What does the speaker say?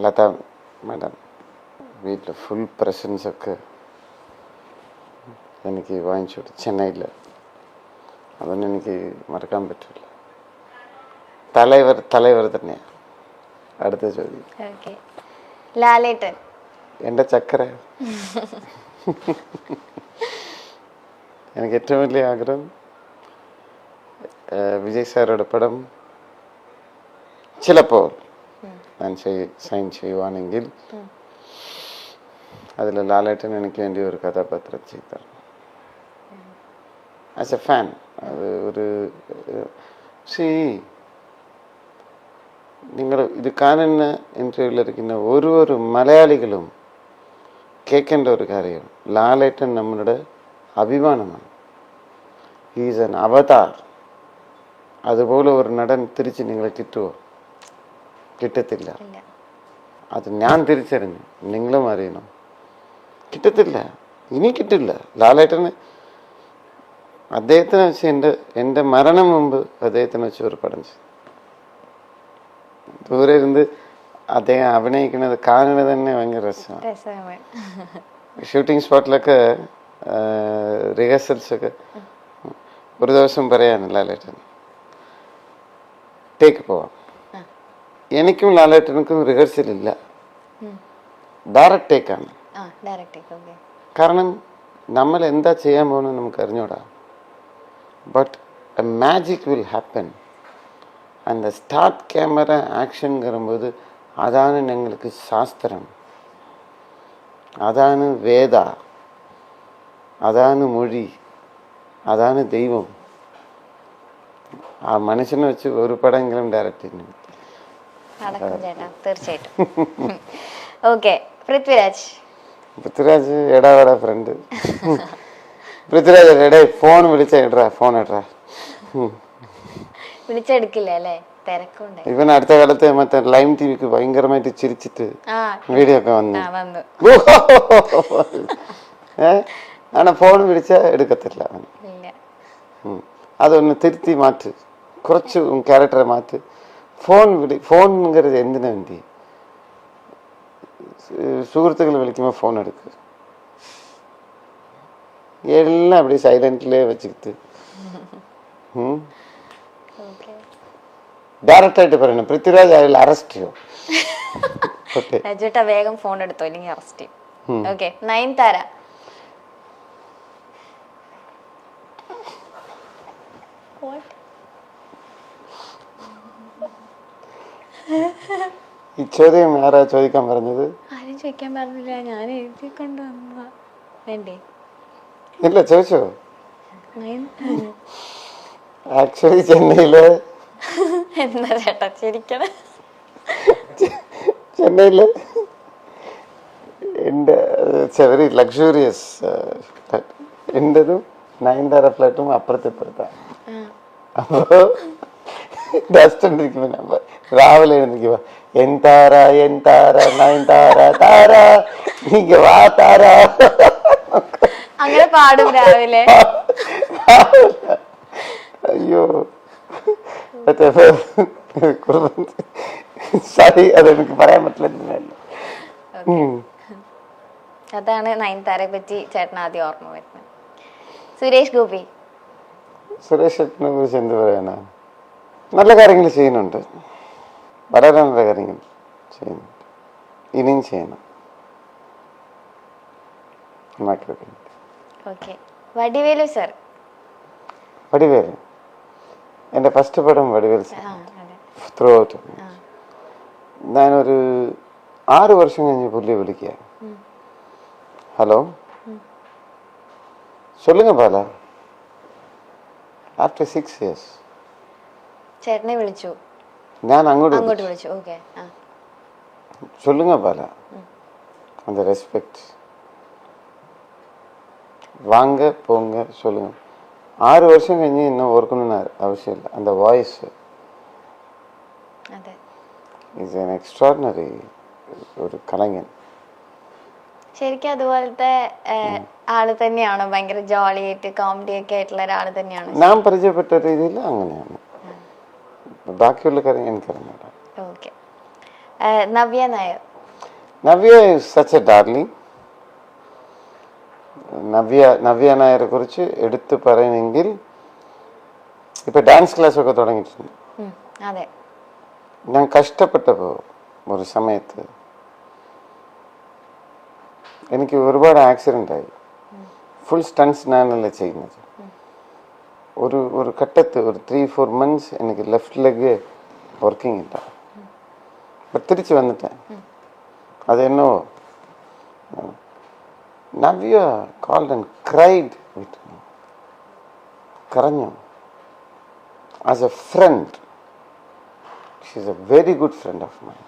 Latha madam വീട്ടിൽ full പ്രസൻസൊക്കെ എനിക്ക് വാങ്ങിച്ചു കൊടുത്തു ചെന്നൈയിൽ. അതൊന്നും എനിക്ക് മറക്കാൻ പറ്റില്ല. തലൈവർ തന്നെയാണ്. അടുത്ത ചോദ്യം. ലാലേട്ടൻ എൻ്റെ ചക്കര. എനിക്ക് ഏറ്റവും വലിയ ആഗ്രഹം വിജയ് സാറുടെ പടം ചിലപ്പോൾ ഞാൻ സൈൻ ചെയ്യുവാണെങ്കിൽ അതിൽ ലാലേട്ടൻ എനിക്ക് വേണ്ടി ഒരു കഥാപാത്രം ചെയ്തു തരണം. As A fan. അത് ഒരു നിങ്ങൾ ഇത് കാണുന്ന ഇൻ്റർവ്യൂവിലിരിക്കുന്ന ഓരോ മലയാളികളും കേൾക്കേണ്ട ഒരു കാര്യം, ലാലേട്ടൻ നമ്മളുടെ അഭിമാനമാണ്. ഹീസ് എൻ അവതാർ. അതുപോലെ ഒരു നടൻ തിരിച്ച് നിങ്ങളെ കിട്ടുമോ? കിട്ടത്തില്ല. അത് ഞാൻ തിരിച്ചറിഞ്ഞു, നിങ്ങളും അറിയണം. കിട്ടത്തില്ല, ഇനി കിട്ടില്ല. ലാലേട്ടന് അദ്ദേഹത്തിനെ വെച്ച് എൻ്റെ മരണം മുമ്പ് അദ്ദേഹത്തിനെ വെച്ച് ഒരു പടം ചെയ്തു. ദൂരെ ഇരുന്ന് അദ്ദേഹം അഭിനയിക്കുന്നത് കാണുന്നത് തന്നെ ഭയങ്കര രസമാണ്. ഷൂട്ടിംഗ് സ്പോട്ടിലൊക്കെ റിഹേഴ്സൽസൊക്കെ ഒരു ദിവസം പറയാണ് ലാലേട്ടൻ ടേക്ക് പോവാം. എനിക്കും ലാലേട്ടനുക്കും റിഹേഴ്സൽ ഇല്ല, ഡയറക്റ്റ് ടേക്കാണ്. കാരണം നമ്മൾ എന്താ ചെയ്യാൻ പോകുന്നത് നമുക്ക് അറിഞ്ഞൂടാ. But A magic will happen. அந்த ஸ்டார்ட் கேமரா ஆக்ஷனுங்கிறபோது அதான எங்களுக்கு சாஸ்திரம், அதான வேதா, அதான மொழி, അതാണ് ദൈവം. ആ മനുഷ്യനെ വെച്ച് ഒരു പടമെങ്കിലും ഡയറക്റ്റ് ചെയ്യുന്നു. തീർച്ചയായിട്ടും. ഓക്കെ, പൃഥ്വിരാജ് എടാ ഫ്രണ്ട്. പൃഥ്വിരാജ് എടേ ഫോൺ വിളിച്ചാ ഇടറാ, ഫോൺ ഇടറാ. വിളിച്ചെടുക്കില്ല അല്ലേ, തിരക്കുണ്ട്. ഇവൻ അടുത്ത കാലത്ത് മറ്റേ ലൈം ടിവിക്ക് ഭയങ്കരമായിട്ട് ചിരിച്ചിട്ട് വീഡിയോ ഒക്കെ വന്നു. ആണോ ഫോൺ വിളിച്ചാ എടുക്കത്തില്ല. അതൊന്ന് തിരുത്തി മാറ്റ്, കുറച്ച് ക്യാരക്ടറെ മാറ്റ്. ഫോൺங்கிறது എന്തിനാ വേണ്ടി? സുഹൃത്തുക്കൾ വിളിക്കുമ്പോൾ ഫോൺ എടുക്കുക. എല്ലാം அப்படி സൈലന്റിലേ വെച്ചിട്ട് ഡയറക്റ്റ് ആയിട്ട് പറയണം, പൃഥ്വിരാജ് അയാൾ അറസ്റ്റ് ചെയ്യും. ചേട്ടാ വേഗം ഫോൺ എടുത്തോ, അല്ലെങ്കിൽ അറസ്റ്റ് ചെയ്യും. ഓക്കെ, നയൻതാര. ഈ ചോദ്യം ആരാ ചോദിക്കാൻ പറഞ്ഞത്? ആരും ചോദിക്കാൻ പറഞ്ഞില്ല, ഞാൻ എഴുതി കൊണ്ടുവന്ന. വേണ്ടേ? ഇല്ല, ചോദിച്ചോ? ആക്ച്വലി ചെന്നൈയില് എന്താ ചേട്ടാ ചിരിക്കണേ? ചെന്നൈയില് എൻ്റെ വെരി ലക്ഷറിയസ് എൻ്റെതും നയൻതാര ഫ്ലാറ്റും അപ്പുറത്താണ്. അപ്പോ ഡസ്റ്റുണ്ടിരിക്കുമ്പോ നമ്മൾ രാവിലെ എഴുന്നിരിക്കുമ്പോ എന്താര നയൻതാര താര നീങ്ക വാ താര അങ്ങനെ പാടും രാവിലെ. അയ്യോ സോറി, അതെനിക്ക് പറയാൻ പറ്റില്ല. അതാണ് നയൻതാരയെ പറ്റി ചേട്ടൻ ആദ്യം ഓർമ്മ വരുന്നത്. സുരേഷ് ഗോപി. സുരേഷ് ചേട്ടനെ കുറിച്ച് എന്ത് പറയാനാ? നല്ല കാര്യങ്ങൾ ചെയ്യുന്നുണ്ട്, വളരെ നല്ല കാര്യങ്ങൾ ചെയ്യുന്നുണ്ട്, ഇനിയും ചെയ്യണം. വടിവേലു സർ. വടിവേലു എൻ്റെ ഫസ്റ്റ് പടം വടിവേലു സർ. ത്രൂ ഔട്ട് ഞാനൊരു 6 വർഷം കഴിഞ്ഞ് പുള്ളിയെ വിളിക്കുക. ഹലോ, சொல்லுங்க பாலா. ആഫ്റ്റർ 6 years ചേട്ടനെ വിളിച്ചു, ഞാൻ അങ്ങോട്ട് വിളിച്ചു. ഓക്കെ, சொல்லுங்க பாலா. அந்த ரெஸ்பெக்ட், വാങ്ങ പോങ്ങ சொல்லுங்க. 6 വർഷം കഴിഞ്ഞ് എന്നെ ഓർക്കണമെന്ന് ആവശ്യമില്ല. அந்த വായ്സ് ഈസ് ആൻ എക്സ്ട്രാordinary ഒരു കലങ്ങൻ. ശരിക്കും അതുപോലത്തെ ആള് തന്നെയാണോ? ഭയങ്കര ജോളി ആയിട്ട് കോമഡി ഒക്കെ ആയിട്ടുള്ള ഒരാള് തന്നെയാണ് ഞാൻ പരിചയപ്പെട്ട രീതിയിൽ. അങ്ങനെയാണ്, ബാക്കിയുള്ള കാര്യം എനിക്കറിഞ്ഞൂടാ. Okay, Navya Nair. Navya is such A darling. Navya നായരെ കുറിച്ച് എടുത്തു പറയണമെങ്കിൽ ഇപ്പൊ ഡാൻസ് ക്ലാസ് ഒക്കെ തുടങ്ങിയിട്ടുണ്ട്. അതെ, ഞാൻ കഷ്ടപ്പെട്ടപ്പോൾ ഒരു സമയത്ത് എനിക്ക് ഒരുപാട് ആക്സിഡൻ്റ് ആയി. ഫുൾ സ്റ്റൺസ് ഞാനല്ല ചെയ്യുന്നത്. ഒരു ഘട്ടത്ത് ഒരു 3-4 months എനിക്ക് ലെഫ്റ്റ് ലെഗ് വർക്കിംഗ് ഇല്ല. അപ്പം തിരിച്ച് വന്നിട്ടേൻ. അതെന്നോ Navya called and cried with me. കരഞ്ഞു. As a friend, she is a very good friend of mine.